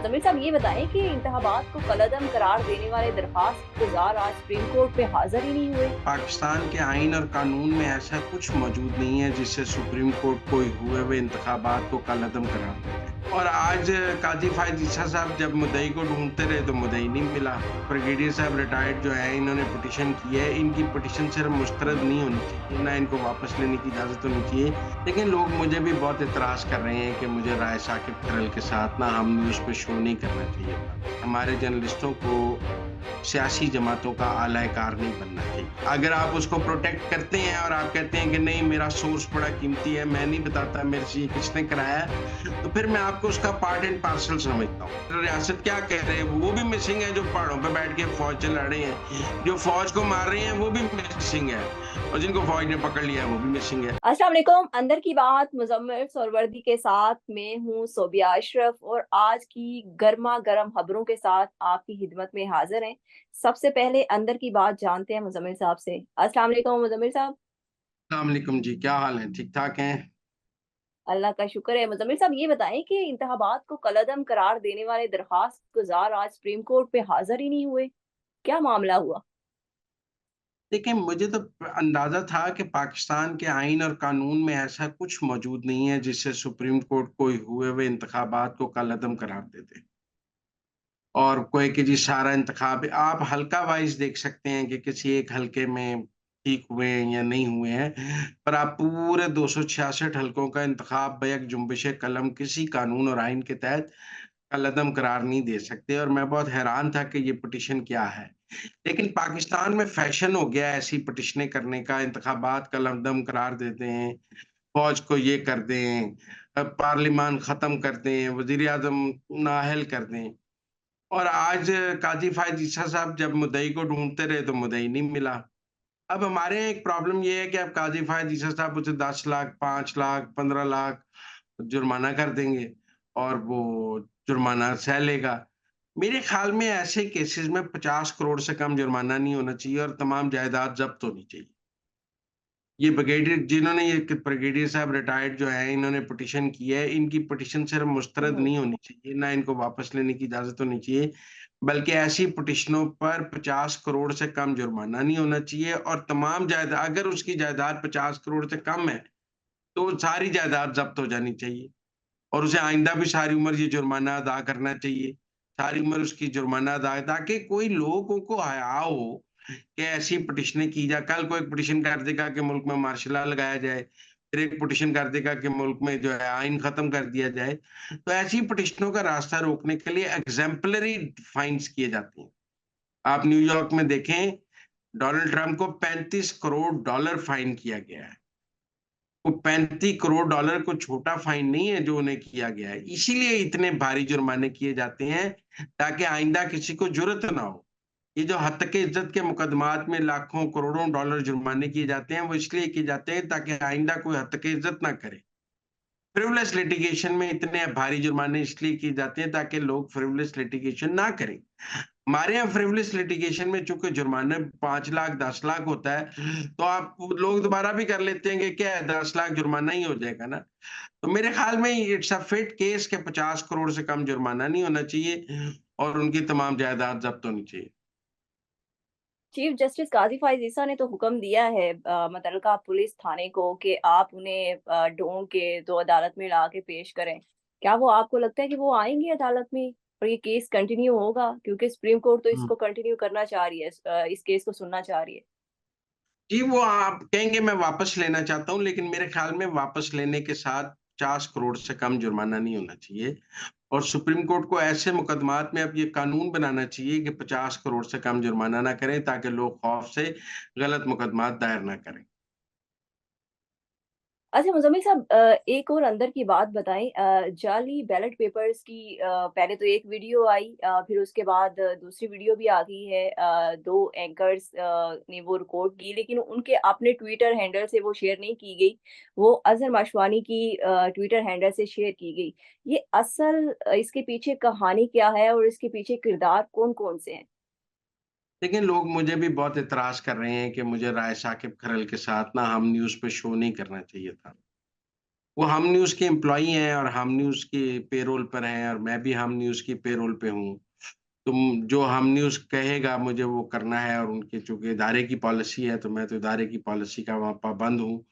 मुज़म्मिल साहब ये बताएँ कि इंतखाबात को कलअदम करार देने वाले दरख्वास्त गुज़ार आज सुप्रीम कोर्ट में हाज़िर ही नहीं हुए। पाकिस्तान के आईन और कानून में ऐसा कुछ मौजूद नहीं है जिससे सुप्रीम कोर्ट कोई हुए हुए इंतखाबात को कलअदम करार दे। और आज काजी फायद ईसा साहब जब मुद्दई को ढूंढते रहे तो मुद्दई नहीं मिला। ब्रिगेडियर साहब रिटायर्ड जो है इन्होंने पिटीशन की है, इनकी पिटीशन सिर्फ मुस्तरद नहीं होनी चाहिए, ना इनको वापस लेने की इजाज़त होनी चाहिए। लेकिन लोग मुझे भी बहुत एतराज़ कर रहे हैं कि मुझे राय साकिब खरल के साथ ना हम न्यूज़ पे शो नहीं करना चाहिए था। हमारे जर्नलिस्टों को सियासी जमातों का आलाएकार नहीं बनना चाहिए। अगर आप उसको प्रोटेक्ट करते हैं और आप कहते हैं कि नहीं मेरा सोर्स बड़ा कीमती है, मैं नहीं बताता मेरे से ये किसने कराया, तो फिर मैं आपको उसका पार्ट एंड पार्सल समझता हूँ। रियासत क्या कह रहे हैं, वो भी मिसिंग है जो पहाड़ों पे बैठ के फौज से लड़ रहे हैं, जो फौज को मार रहे हैं वो भी मिसिंग है, और जिनको फौज ने पकड़ लिया है वो भी मिसिंग है। अस्सलाम वालेकुम। अंदर की बात मुज़म्मिल सोहरावर्दी के साथ मैं हूँ सोबिया अशरफ और आज की गर्मा-गर्म खबरों के साथ आपकी खिदमत में हाज़िर हैं। सबसे पहले अंदर की बात जानते हैं मुज़म्मिल साहब से। अस्सलाम वालेकुम मुज़म्मिल साहब। अस्सलाम वालेकुम जी, क्या हाल है? ठीक-ठाक हैं? अल्लाह का शुक्र है। मुज़म्मिल साहब ये बताएँ कि इंतखाबात को कलअदम करार देने वाले दरख्वास्त गुज़ार आज सुप्रीम कोर्ट में हाज़िर ही नहीं हुए। क्या मामला हुआ? देखिए, मुझे तो अंदाज़ा था कि पाकिस्तान के आईन और कानून में ऐसा कुछ मौजूद नहीं है जिससे सुप्रीम कोर्ट कोई हुए हुए इंतखाबात को कलअदम करार दे दे। और कोई कि जी सारा इंतखाब आप हल्का वाइज़ देख सकते हैं कि किसी एक हलके में ठीक हुए हैं या नहीं हुए हैं, पर आप पूरे 266 हलकों का इंतखाब बैक जुम्बिश-ए-कलम किसी कानून और आईन के तहत कलअदम करार नहीं दे सकते, और मैं बहुत हैरान था कि ये पिटीशन क्या है। लेकिन पाकिस्तान में फैशन हो गया है ऐसी पिटीशनें करने का, इंतखाबात कलअदम करार देते हैं, फ़ौज को ये कर दें, पार्लिमान ख़त्म कर दें, वज़ीर-ए-आज़म नाअहल कर दें। और आज काज़ी फ़ायज़ ईसा साहब जब मुद्दई को ढूँढते रहे तो मुद्दई नहीं मिला। अब हमारे यहाँ एक प्रॉब्लम ये है कि अब काज़ी फ़ायज़ ईसा साहब उसे 10 लाख, 5 लाख, 15 लाख जुर्माना कर देंगे और वो जुर्माना सह लेगा। मेरे ख़्याल में ऐसे केसेज़ में 50 करोड़ से कम जुर्माना नहीं होना चाहिए और तमाम जायदाद ज़ब्त होनी चाहिए। ये ब्रिगेडियर जिन्होंने ये ब्रिगेडियर साहब रिटायर्ड जो हैं, इन्होंने पिटीशन की है, इनकी पिटीशन सिर्फ हुँ, मुस्तरद हुँ। नहीं होनी चाहिए, ना इनको वापस लेने की इजाज़त होनी चाहिए, बल्कि ऐसी पिटीशनों पर 50 करोड़ से कम जुर्माना नहीं होना चाहिए, और तमाम अगर उसकी जायदाद 50 करोड़ से कम है, तो सारी जायदाद ज़ब्त हो जानी चाहिए और उसे आइंदा भी सारी उम्र ये जुर्माना अदा करना चाहिए। सारी उम्र उसकी जुर्माना अदा, ताकि कोई लोगों को हया हो कि ऐसी पिटीशनें की जाए। कल को एक पिटीशन कर देगा कि मुल्क में मार्शल लॉ लगाया जाए, फिर एक पिटीशन कर देगा कि मुल्क में जो है आइन खत्म कर दिया जाए। तो ऐसी पिटीशनों का रास्ता रोकने के लिए एग्ज़ेम्पलरी फाइन्स किए जाते हैं। आप न्यूयॉर्क में देखें, डोनाल्ड ट्रम्प को $35 करोड़ फाइन किया गया है। वो 35 करोड़ डॉलर कोई छोटा फाइन नहीं है जो उन्हें किया गया है। इसीलिए इतने भारी जुर्माने किए जाते हैं, ताकि आइंदा किसी को ज़रूरत ना हो। ये जो हत्या इज़्ज़त के मुकदमात में लाखों करोड़ों डॉलर जुर्माने किए जाते हैं, वो इसलिए किए जाते हैं ताकि आइंदा कोई हत्या इज़्ज़त ना करे। फ्रिवलेस लिटिगेशन में इतने भारी जुर्माने इसलिए किए जाते हैं ताकि लोग फ्रिवलेस लिटिगेशन ना करें। हमारे यहाँ फ्रिवलेस लिटिगेशन में चूँकि जुर्माना 5 लाख 10 लाख होता है, तो आप लोग दोबारा भी कर लेते हैं कि क्या है 10 लाख जुर्माना ही हो जाएगा ना। तो मेरे ख़्याल में इट्स अ फिट केस के 50 करोड़ से कम जुर्माना नहीं होना चाहिए और उनकी तमाम जायदाद ज़ब्त होनी चाहिए। चीफ जस्टिस काज़ी फ़ाइज़ ईसा ने तो हुक्म दिया है मुतल्लिका पुलिस थाने को कि आप उन्हें ढूँढ के तो अदालत में ला के पेश करें। क्या वो आपको लगता है कि वो आएँगे अदालत में और ये केस कंटिन्यू होगा? क्योंकि सुप्रीम कोर्ट तो हुँ। इसको कंटिन्यू करना चाह रही है, इस केस को सुनना चाह रही है। जी, वो आप कहेंगे मैं वापस लेना चाहता हूँ, लेकिन मेरे ख़्याल में वापस लेने के साथ 50 करोड़ से कम जुर्माना नहीं होना चाहिए, और सुप्रीम कोर्ट को ऐसे मुकदमात में अब ये कानून बनाना चाहिए कि 50 करोड़ से कम जुर्माना ना करें, ताकि लोग खौफ से गलत मुकदमात दायर ना करें। अच्छा मुज़म्मिल साहब, एक और अंदर की बात बताएँ। जाली बैलेट पेपर्स की पहले तो एक वीडियो आई, फिर उसके बाद दूसरी वीडियो भी आ गई है। 2 एंकर्स ने वो रिकॉर्ड की लेकिन उनके अपने ट्विटर हैंडल से वो शेयर नहीं की गई। वो अज़हर माशवानी की ट्विटर हैंडल से शेयर की गई। ये असल इसके पीछे कहानी क्या है और इसके पीछे किरदार कौन-कौन से हैं? लेकिन लोग मुझे भी बहुत एतराज़ कर रहे हैं कि मुझे राय साकिब खरल के साथ ना हम न्यूज़ पे शो नहीं करना चाहिए था। वो हम न्यूज़ के एम्प्लॉयी हैं और हम न्यूज़ के पेरोल पर हैं और मैं भी हम न्यूज़ की पेरोल पे हूँ। जो हम न्यूज़ कहेगा मुझे वो करना है और उनके चूँकि इदारे की पॉलिसी है, तो मैं तो इदारे की पॉलिसी का वहाँ पाबंद हूँ।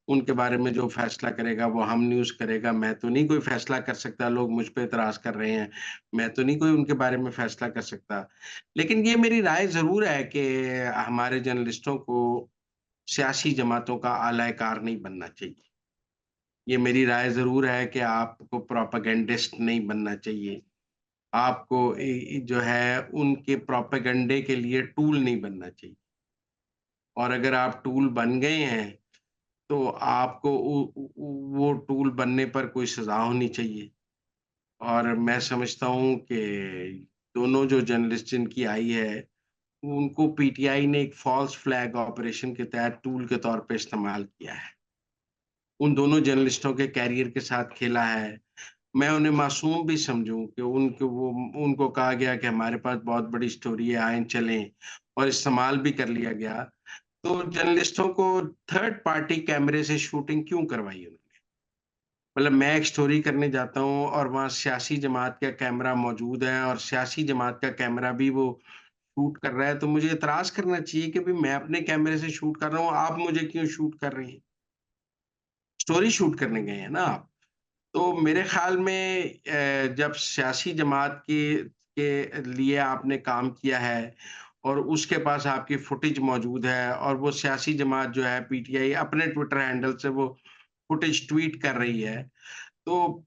उनके बारे में जो फ़ैसला करेगा वो हम न्यूज़ करेगा, मैं तो नहीं कोई फ़ैसला कर सकता, लोग मुझ पे इतराज़ कर रहे हैं, मैं तो नहीं कोई उनके बारे में फ़ैसला कर सकता। लेकिन ये मेरी राय ज़रूर है कि हमारे जर्नलिस्टों को सियासी जमातों का आला-ए-कार नहीं बनना चाहिए। ये मेरी राय ज़रूर है कि आपको प्रोपेगेंडिस्ट नहीं बनना चाहिए। आपको जो है उनके प्रोपेगेंडे के लिए टूल नहीं बनना चाहिए। और अगर आप टूल बन गए हैं, तो आपको उ वो टूल बनने पर कोई सज़ा होनी चाहिए। और मैं समझता हूँ कि दोनों जो जर्नलिस्ट जिनकी आई है, उनको पीटीआई ने एक फ़ॉल्स फ्लैग ऑपरेशन के तहत टूल के तौर पे इस्तेमाल किया है। उन दोनों जर्नलिस्टों के करियर के साथ खेला है। मैं उन्हें मासूम भी समझूँ कि उनको कहा गया कि हमारे पास बहुत बड़ी स्टोरी है, आएँ चलें और इस्तेमाल भी कर लिया गया। तो जर्नलिस्टों को थर्ड पार्टी कैमरे से शूटिंग क्यों करवाई उन्होंने? मतलब मैं एक स्टोरी करने जाता हूँ और वहाँ सियासी जमात का कैमरा मौजूद है और सियासी जमात का कैमरा भी वो शूट कर रहा है, तो मुझे एतराज़ करना चाहिए कि भई मैं अपने कैमरे से शूट कर रहा हूँ, आप मुझे क्यों शूट कर रहे हैं? स्टोरी शूट करने गए हैं ना आप। तो मेरे ख़्याल में जब सियासी जमात के लिए आपने काम किया है और उसके पास आपकी फुटेज मौजूद है और वो सियासी जमात जो है पीटीआई अपने ट्विटर हैंडल से वो फुटेज ट्वीट कर रही है, तो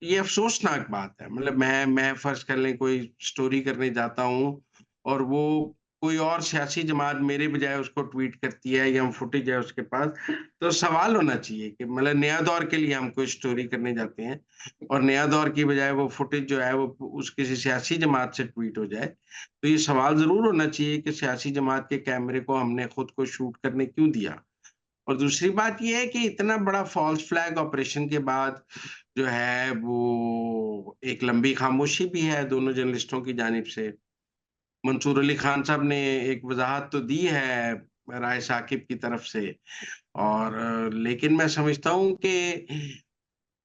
ये अफ़सोसनाक बात है। मतलब मैं फ़र्ज़ कर लें कोई स्टोरी करने जाता हूँ और वो कोई और सियासी जमात मेरे बजाय उसको ट्वीट करती है या फुटेज है उसके पास, तो सवाल होना चाहिए कि मतलब नया दौर के लिए हम कोई स्टोरी करने जाते हैं और नया दौर की बजाय वो फुटेज जो है वो उस किसी सियासी जमात से ट्वीट हो जाए। तो ये सवाल ज़रूर होना चाहिए कि सियासी जमात के कैमरे को हमने खुद को शूट करने क्यों दिया? और दूसरी बात ये है कि इतना बड़ा फ़ॉल्स फ्लैग ऑपरेशन के बाद जो है वो एक लंबी खामोशी भी है दोनों जर्नलिस्टों की जानिब से। मंसूर अली खान साहब ने एक वज़ाहत तो दी है राय साकिब की तरफ से और लेकिन मैं समझता हूँ कि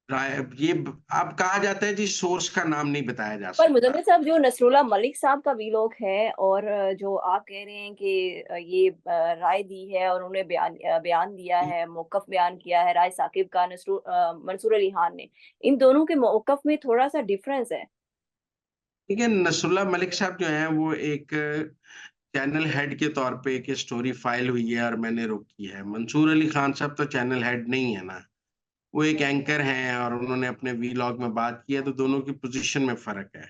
राय ये ब अब कहा जाता है जी सोर्स का नाम नहीं बताया जा पर सकता। मुदम्मिल साहब जो नसरुल्लाह मलिक साहब का वीलॉग है और जो आप कह रहे हैं कि ये राय दी है और उन्होंने बयान दिया है, मौक़िफ़ बयान किया है राय साकिब का मंसूर अली खान ने। इन दोनों के मौक़िफ़ में थोड़ा-सा डिफ़रेंस है। देखिए नसरुल्लाह मलिक साहब जो हैं वो एक चैनल हेड के तौर पे एक स्टोरी फ़ाइल हुई है और मैंने रोकी है। मंसूर अली खान साहब तो चैनल हेड नहीं है ना। वो एक एंकर हैं और उन्होंने अपने वीलॉग में बात की है, तो दोनों की पोज़ीशन में फ़र्क है।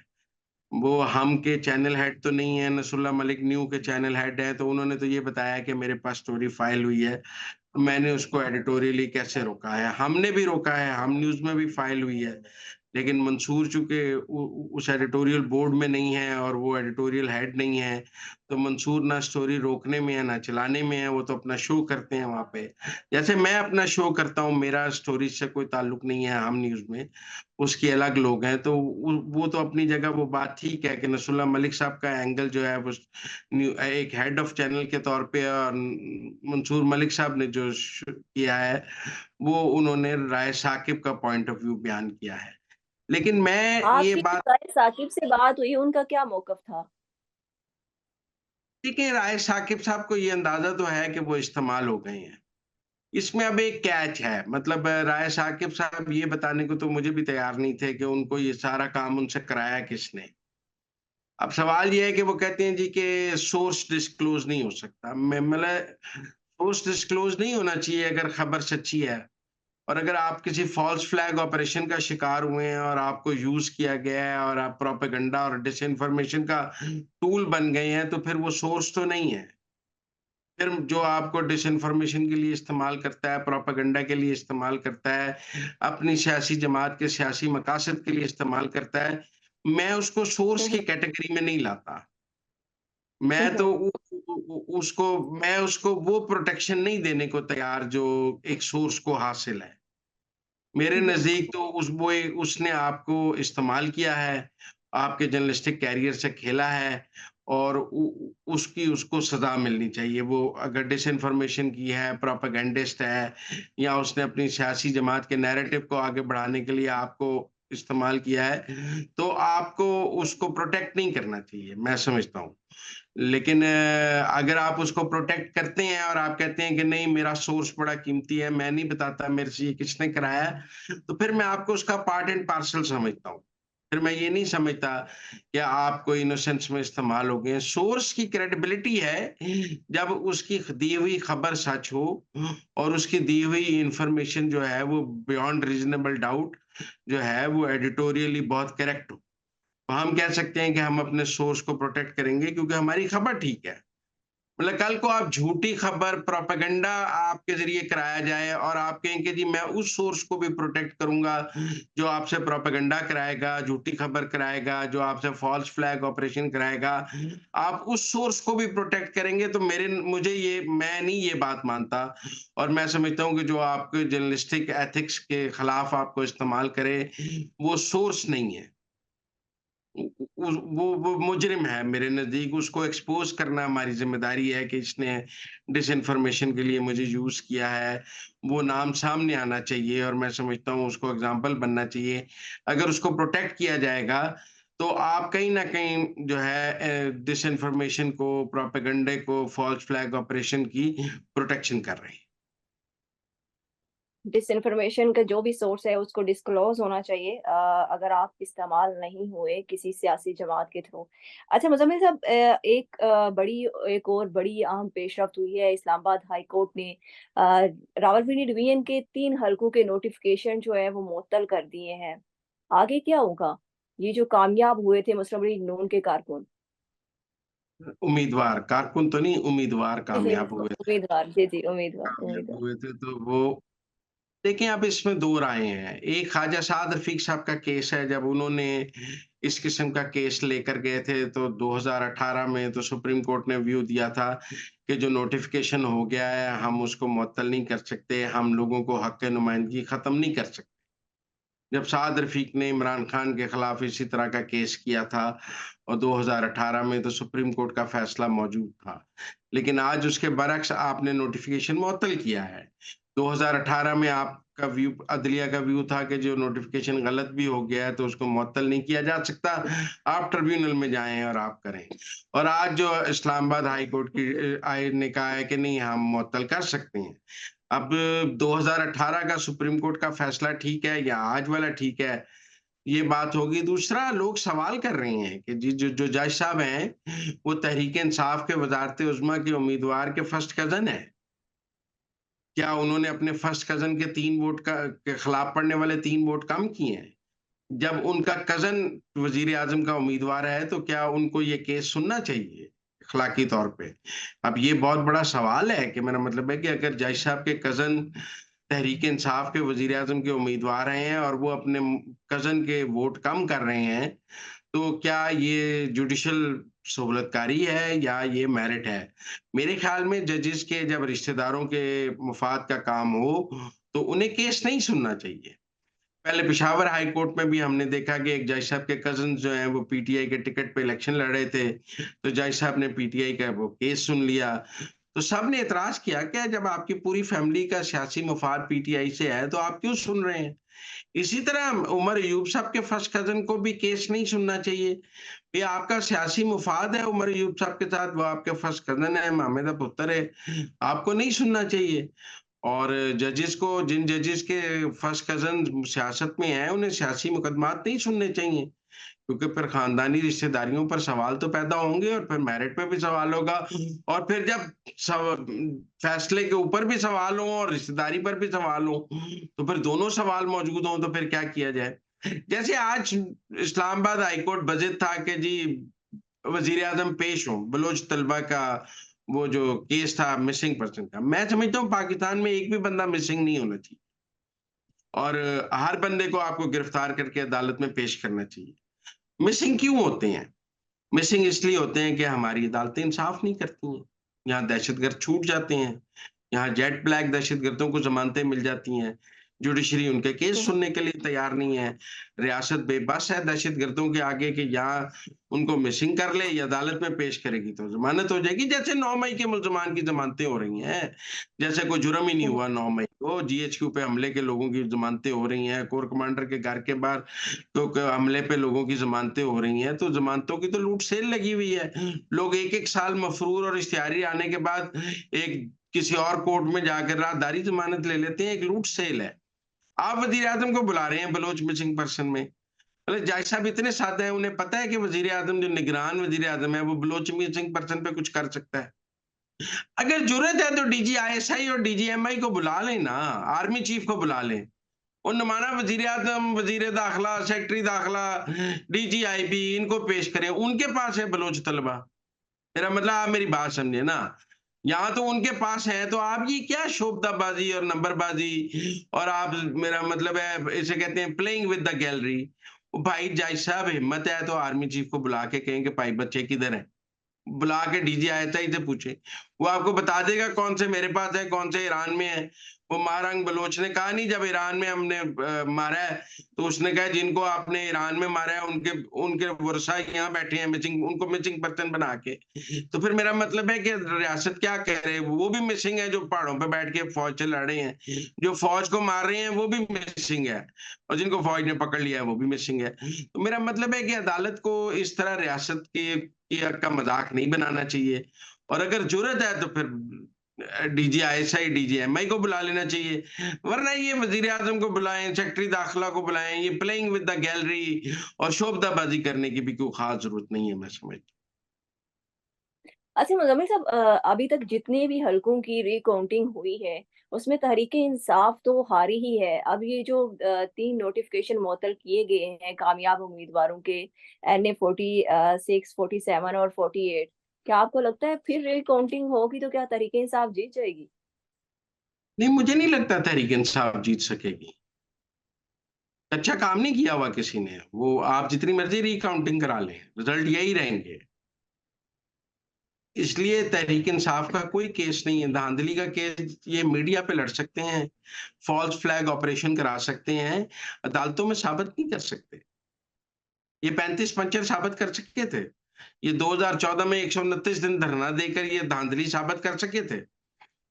वो हम के चैनल हेड तो नहीं है, नसरुल्लाह मलिक न्यू के चैनल हेड हैं, तो उन्होंने तो ये बताया कि मेरे पास स्टोरी फ़ाइल हुई है, तो मैंने उसको एडिटोरियली कैसे रोका है। हमने भी रोका है, हम न्यूज़ में भी फ़ाइल हुई है। लेकिन मंसूर चूँकि उस एडिटोरियल बोर्ड में नहीं है और वो एडिटोरियल हेड नहीं है, तो मंसूर ना स्टोरी रोकने में है, ना चलाने में है, वो तो अपना शो करते हैं वहाँ पे। जैसे मैं अपना शो करता हूँ, मेरा स्टोरी से कोई ताल्लुक नहीं है हम न्यूज़ में, उसके अलग लोग हैं, तो वो तो अपनी जगह वो बात ठीक है कि नसरुल्लाह मलिक साहब का एंगल जो है वो एक हेड ऑफ चैनल के तौर पे और मंसूर मलिक साहब ने जो किया है, वो उन्होंने राय साकिब का पॉइंट ऑफ व्यू बयान किया है। लेकिन मैं ये आपकी जो बात राय साकिब से बात हुई, उनका क्या मौक़िफ़ था? देखिए राय साकिब साहब को ये अंदाज़ा तो है कि वो इस्तेमाल हो गए हैं। इसमें अब एक कैच है, मतलब राय साकिब साहब ये बताने को तो मुझे भी तैयार नहीं थे कि उनको ये सारा काम उनसे कराया किसने। अब सवाल ये है कि वो कहते हैं जी कि सोर्स डिस्क्लोज़ नहीं हो सकता। मैं मतलब सोर्स डिस्क्लोज़ नहीं होना चाहिए अगर खबर सच्ची है। और अगर आप किसी फ़ॉल्स फ्लैग ऑपरेशन का शिकार हुए हैं और आपको यूज़ किया गया है और आप प्रोपेगेंडा और डिसइन्फॉर्मेशन का टूल बन गए हैं, तो फिर वो सोर्स तो नहीं है। फिर जो आपको डिसइन्फॉर्मेशन के लिए इस्तेमाल करता है, प्रोपेगेंडा के लिए इस्तेमाल करता है, अपनी सियासी जमात के सियासी मकासद के लिए इस्तेमाल करता है, मैं उसको सोर्स हुँ, की हुँ। कैटेगरी में नहीं लाता। हुँ, मैं तो हुँ। उसको मैं उसको वो प्रोटेक्शन नहीं देने को तैयार जो एक सोर्स को हासिल है। मेरे हुँ, हुँ। नज़दीक तो उसने आपको इस्तेमाल किया है, आपके जर्नलिस्टिक करियर से खेला है और उसकी उसको सजा मिलनी चाहिए। वो अगर डिसइंफॉर्मेशन की है, प्रोपेगेंडिस्ट है, या उसने अपनी सियासी जमात के नैरेटिव को आगे बढ़ाने के लिए आपको इस्तेमाल किया है, तो आपको उसको प्रोटेक्ट नहीं करना चाहिए, मैं समझता हूँ। लेकिन अगर आप उसको प्रोटेक्ट करते हैं और आप कहते हैं कि नहीं, मेरा सोर्स बड़ा कीमती है, मैं नहीं बताता मेरे से ये किसने कराया है, तो फिर मैं आपको उसका पार्ट एंड पार्सल समझता हूँ। फिर मैं ये नहीं समझता कि आप कोई इनोसेंस में इस्तेमाल हो गए हैं। सोर्स की क्रेडिबिलिटी है जब उसकी दी हुई खबर सच हो और उसकी दी हुई इंफॉर्मेशन जो है वो बियॉन्ड रीजनेबल डाउट जो है वो एडिटोरियली बहुत करेक्ट हो। तो हम कह सकते हैं कि हम अपने सोर्स को प्रोटेक्ट करेंगे क्योंकि हमारी खबर ठीक है। मतलब कल को आप झूठी खबर, प्रोपेगेंडा आपके ज़रिए कराया जाए और आप कहें कि जी मैं उस सोर्स को भी प्रोटेक्ट करूँगा, जो आपसे प्रोपेगेंडा कराएगा, झूठी खबर कराएगा, जो आपसे फ़ॉल्स फ्लैग ऑपरेशन कराएगा, आप उस सोर्स को भी प्रोटेक्ट करेंगे तो मैं नहीं ये बात मानता, और मैं समझता हूँ कि जो आपके जर्नलिस्टिक एथिक्स के खिलाफ आपको इस्तेमाल करे, वो सोर्स नहीं है। उ उ उस वो मुजरिम है मेरे नज़दीक। उसको एक्सपोज़ करना हमारी ज़िम्मेदारी है कि इसने डिसइन्फॉर्मेशन के लिए मुझे यूज़ किया है। वो नाम सामने आना चाहिए और मैं समझता हूँ उसको एग्ज़ाम्पल बनना चाहिए। अगर उसको प्रोटेक्ट किया जाएगा, तो आप कहीं न कहीं जो है डिसइन्फॉर्मेशन को, प्रोपेगेंडे को, फ़ॉल्स फ्लैग ऑपरेशन की प्रोटेक्शन कर रहे हैं। डिसइन्फॉर्मेशन का जो भी सोर्स है उसको डिस्क्लोज़ होना चाहिए अगर आप इस्तेमाल नहीं हुए किसी सियासी जमात के थ्रू। अच्छा मुज़म्मिल साहब एक और बड़ी अहम पेशरफ्त हुई है इस्लामाबाद हाई कोर्ट ने रावलपिंडी डिवीज़न के 3 हलकों के नोटिफ़िकेशन जो है वो मुअत्तल कर दिए हैं। आगे क्या होगा? ये जो कामयाब हुए थे मुस्लिम लीग नून के कारकुन। उम्मीदवार, कारकुन तो नहीं, उम्मीदवार कामयाब हुए थे। उम्मीदवार जी, जी, उम्मीदवार, कामयाब उम्मीदवार। हुए थे तो वो देखिए, अब इसमें 2 राय हैं। एक ख्वाजा साद रफ़ीक साहब का केस है, जब उन्होंने इस किस्म का केस लेकर गए थे, तो 2018 में तो सुप्रीम कोर्ट ने व्यू दिया था कि जो नोटिफ़िकेशन हो गया है, हम उसको मुअत्तल नहीं कर सकते, हम लोगों को हक़ नुमाइंदगी ख़त्म नहीं कर सकते। जब साद रफ़ीक ने इमरान खान के खिलाफ इसी तरह का केस किया था और 2018 में तो सुप्रीम कोर्ट का फैसला मौजूद था। लेकिन आज उसके बरअक्स आपने नोटिफ़िकेशन मुअत्तल किया है। 2018 में आपका व्यू, अदलिया का व्यू था कि जो नोटिफ़िकेशन गलत भी हो गया है तो उसको मुअत्तल नहीं किया जा सकता। आप ट्रिब्यूनल में जाएँ और आप करें। और आज जो इस्लामाबाद हाई कोर्ट की ने कहा है कि नहीं, हम मुअत्तल कर सकते हैं। अब 2018 का सुप्रीम कोर्ट का फैसला ठीक है या आज वाला ठीक है, ये बात होगी। दूसरा, लोग सवाल कर रहे हैं कि जी जो जो जज साहब हैं, वो तहरीक-ए-इंसाफ के वज़ारत-ए-उज़्मा के उम्मीदवार के फर्स्ट कज़न हैं। क्या उन्होंने अपने फर्स्ट कज़न के 3 वोट का के खिलाफ पड़ने वाले 3 वोट कम किए हैं? जब उनका कज़न वज़ीर-ए-आज़म का उम्मीदवार है, तो क्या उनको ये केस सुनना चाहिए, अखलाकी तौर पे? अब ये बहुत बड़ा सवाल है कि मेरा मतलब है कि अगर जज साहब के कज़न तहरीक-ए-इंसाफ के वज़ीर-ए-आज़म के उम्मीदवार हैं और वो अपने कज़न के वोट कम कर रहे हैं, तो क्या ये जुडिशियल सहूलतकारी है या ये मेरिट है? मेरे ख़्याल में जजेस के जब रिश्तेदारों के मफ़ाद का काम हो, तो उन्हें केस नहीं सुनना चाहिए। पहले पेशावर हाई कोर्ट में भी हमने देखा कि एक जज साहब के कज़िन्स जो हैं वो पीटीआई के टिकट पे इलेक्शन लड़ रहे थे, तो जज साहब ने पीटीआई का वो केस सुन लिया। तो सबने एतराज़ किया कि जब आपकी पूरी फैमिली का सियासी मफ़ाद पीटीआई से है, तो आप क्यों सुन रहे हैं? इसी तरह उमर अय्यूब साहब के फर्स्ट कज़िन को भी केस नहीं सुनना चाहिए। ये आपका सियासी मुफ़ाद है उमर अय्यूब साहब के साथ, वो आपके फर्स्ट कज़िन है, मामे दा पुत्तर है, आपको नहीं सुनना चाहिए। और जजेस को, जिन जजेस के फर्स्ट कज़न सियासत में हैं, उन्हें सियासी मुकदमात नहीं सुनने चाहिए, क्योंकि फिर खानदानी रिश्तेदारियों पर सवाल तो पैदा होंगे और फिर मेरिट पे भी सवाल होगा। और फिर जब फैसले के ऊपर भी सवाल हो और रिश्तेदारी पर भी सवाल हो, तो फिर दोनों सवाल मौजूद हों, तो फिर क्या किया जाए? जैसे आज इस्लामाबाद हाई कोर्ट बजट था कि जी वज़ीर-ए-आज़म पेश हों, बलोच तलबा का वो जो केस था मिसिंग पर्सन का। मैं समझता हूँ पाकिस्तान में एक भी बंदा मिसिंग नहीं होना चाहिए और हर बंदे को आपको गिरफ्तार करके अदालत में पेश करना चाहिए। मिसिंग क्यों होते हैं? मिसिंग इसलिए होते हैं कि हमारी अदालतें इंसाफ नहीं करती हैं। यहाँ दहशतगर्द छूट जाते हैं। यहाँ जेट ब्लैक दहशतगर्दों को ज़मानतें मिल जाती हैं। जुडिशरी उनके केस हम्म। सुनने के लिए तैयार नहीं है। रियासत बेबस है दहशतगर्दों के आगे कि यहाँ उनको मिसिंग कर ले या अदालत में पेश करेगी तो ज़मानत हो जाएगी। जैसे 9 मई के मुल्ज़मान की ज़मानतें हो रही हैं। जैसे कोई जुर्म ही नहीं हम्म। हुआ 9 मई को, जीएचक्यू पे हमले के लोगों की ज़मानतें हो रही हैं, कोर कमांडर के घर के बाहर तो क हमले पे लोगों की ज़मानतें हो रही हैं, तो ज़मानतों की तो लूट सेल लगी हुई है। लोग 1-1 साल मफरूर और इश्तिहारी आने के बाद एक किसी और कोर्ट में जाकर राहदारी ज़मानत ले लेते हैं, एक लूट सेल है। आप वज़ीर-ए-आज़म को बुला रहे हैं बलोच मिसिंग पर्सन में। मतलब जाहिर साहब इतने साधे हैं, उन्हें पता है कि वज़ीर-ए-आज़म जो निगरान वज़ीर-ए-आज़म है, वो बलोच मिसिंग पर्सन पे कुछ कर सकता है। अगर ज़रूरत है तो डीजी आईएसआई और डीजी एमआई को बुला लें ना, आर्मी चीफ को बुला लें। वो नुमाना वज़ीर-ए-आज़म, वज़ीर दाखिला, सेक्रेटरी दाखिला, डीजी आईबी इनको पेश करें, उनके पास है बलोच तलबा। मेरा मतलब आप मेरी बात समझे ना। यहाँ तो उनके पास है, तो आप ये क्या शोबदाबाज़ी और नंबरबाज़ी और आप मेरा मतलब है इसे कहते हैं प्लेइंग विद द गैलरी। भाई जज साहब हिम्मत है तो आर्मी चीफ को बुला के कहें कि भाई बच्चे किधर हैं? बुला के डीजी आयता से पूछे। वो आपको बता देगा कौन से मेरे पास है, कौन से ईरान में है। वो मारंग बलोच ने कहा नहीं जब ईरान में हमने मारा है, तो उसने कहा जिनको आपने ईरान में मारा है उनके उनके वर्षा यहाँ बैठे हैं मिसिंग उनको मिसिंग पर्सन बना के। तो फिर मेरा मतलब है कि रियासत क्या करे? वो भी मिसिंग है जो पहाड़ों पे बैठ के फौज से लड़ रहे हैं। जो फौज को मार रहे हैं वो भी मिसिंग है और जिनको फौज ने पकड़ लिया है वो भी मिसिंग है। तो मेरा मतलब है कि अदालत को इस तरह रियासत का मज़ाक नहीं बनाना चाहिए और अगर ज़रूरत है तो फिर डीजी आईएसआई, डीजी एमआई को बुला लेना चाहिए। वरना ये वज़ीर-ए-आज़म को बुलाएँ, सेक्रेटरी दाखिला को बुलाएँ, ये प्लेइंग विद द गैलरी और शोबदाबाज़ी करने की भी कोई ख़ास ज़रूरत नहीं है मैं समझता अच्छा मुज़म्मिल साहब, अभी तक जितने भी हलकों की रिकाउंटिंग हुई है, उसमें तहरीक-ए-इंसाफ तो हारी ही है। अब ये जो 3 नोटिफ़िकेशन मुअत्तल किए गए हैं कामयाब उम्मीदवारों के एनए 46, 47 और 48, क्या आपको लगता है फिर रिकाउंटिंग होगी तो क्या तहरीक-ए-इंसाफ जीत जाएगी? नहीं, मुझे नहीं लगता तहरीक-ए-इंसाफ जीत सकेगी। अच्छा काम नहीं किया हुआ किसी ने। वो आप जितनी मर्ज़ी रिकाउंटिंग करा लें, रिज़ल्ट यही रहेंगे। इसलिए तहरीक-ए-इंसाफ का कोई केस नहीं है। धांधली का केस ये मीडिया पे लड़ सकते हैं, फ़ॉल्स फ्लैग ऑपरेशन करा सकते हैं, अदालतों में साबित नहीं कर सकते। ये 35 पंचर साबित कर सके थे। ये 2014 में 129 दिन धरना देकर ये धांधली साबित कर सके थे।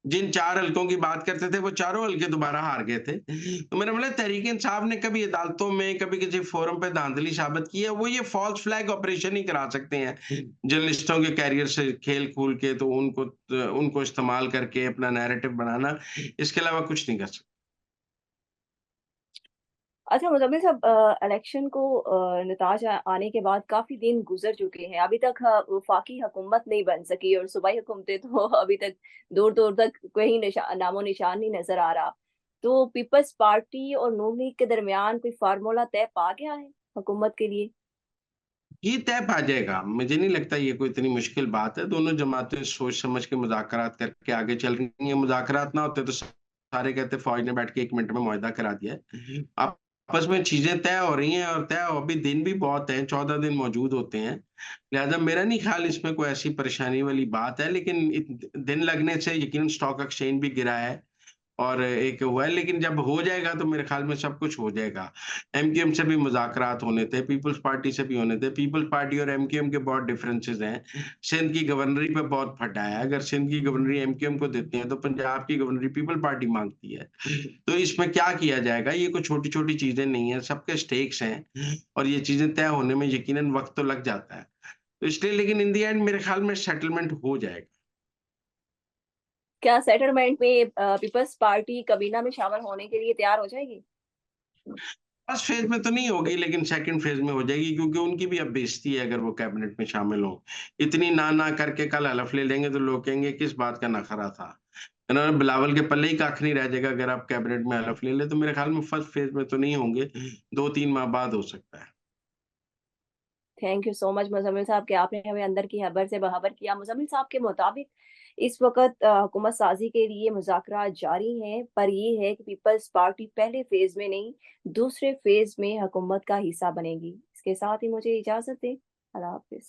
जिन 4 हलकों की बात करते थे, वो चारों हलके दोबारा हार गए थे। तो मेरा मतलब तहरीक-ए-इंसाफ ने कभी अदालतों में, कभी किसी फोरम पे धांधली साबित की है, वो ये फ़ॉल्स फ्लैग ऑपरेशन ही करा सकते हैं। जर्नलिस्टों के करियर से खेल-खूल के तो उनको इस्तेमाल करके अपना नैरेटिव बनाना, इसके अलावा कुछ नहीं कर सकते। अच्छा मुज़म्मिल साहब, इलेक्शन को नताज आने के बाद काफ़ी दिन गुज़र चुके हैं। अभी तक वफ़ाकी हुकूमत नहीं बन सकी और सूबाई हुकूमतें तो अभी तक दूर-दूर तक कहीं नामो-निशान नहीं नज़र आ रहा। तो पीपल्स पार्टी और नून लीग के दरमियान कोई फ़ॉर्मूला तय पा गया है हुकूमत के लिए? ये तय पा जाएगा, मुझे नहीं लगता ये कोई इतनी मुश्किल बात है। दोनों जमातें सोच समझ के मुज़ाकरात करके आगे चल रही हैं। मुज़ाकरात ना होते तो सारे कहते फ़ौज ने बैठ के 1 मिनट में मुआहदा करा दिया है। आपस में चीज़ें तय हो रही हैं और तय अभी दिन भी बहुत हैं, 14 दिन मौजूद होते हैं। लिहाज़ा मेरा नहीं ख़्याल इसमें कोई ऐसी परेशानी वाली बात है, लेकिन दिन लगने से यकीनन स्टॉक एक्सचेंज भी गिरा है। और एक हुआ है लेकिन जब हो जाएगा तो मेरे ख़्याल में सब कुछ हो जाएगा। एमक्यूएम से भी मुज़ाकरात होने थे, पीपल्स पार्टी से भी होने थे। पीपल्स पार्टी और एमक्यूएम के बहुत डिफरेंसेस हैं। सिंध की गवर्नरी पे बहुत फटा है। अगर सिंध की गवर्नरी एमक्यूएम को देते हैं तो पंजाब की गवर्नरी पीपल पार्टी माँगती है। तो इसमें क्या किया जाएगा? ये कोई छोटी-छोटी चीज़ें नहीं हैं, सबके स्टेक्स हैं और ये चीज़ें तय होने में यकीनन वक़्त तो लग जाता है। तो इसलिए लेकिन इन द एंड मेरे ख़्याल में सेटलमेंट हो जाएगा। क्या सेटलमेंट में पीपल्स पार्टी काबीना में शामिल होने के लिए तैयार हो जाएगी? फर्स्ट फेज़ में तो नहीं होगी लेकिन सेकंड फेज़ में हो जाएगी क्योंकि उनकी भी अब बेइज़्ज़ती है अगर वो कैबिनेट में शामिल हों। इतनी ना करके कल हलफ़ ले लेंगे तो लोग कहेंगे किस बात का नखरा था। इन्होंने बिलावल के पल्ले ही कख नहीं रह जाएगा अगर आप कैबिनेट में हलफ़ ले लें तो मेरे ख़्याल में फर्स्ट फेज़ में तो नहीं होंगे, 2-3 माह बाद हो सकता है। Thank you so much Muzammil साहब कि आपने हमें अंदर की खबर से बाखबर किया। मुज़म्मिल साहब के मुताबिक इस वक़्त हुकूमत साज़ी के लिए मुज़ाकरात जारी हैं, पर ये है कि पीपल्स पार्टी पहले फ़ेज़ में नहीं, दूसरे फ़ेज़ में हुकूमत का हिस्सा बनेगी। इसके साथ ही मुझे इजाज़त दें। अल्लाह हाफ़िज़।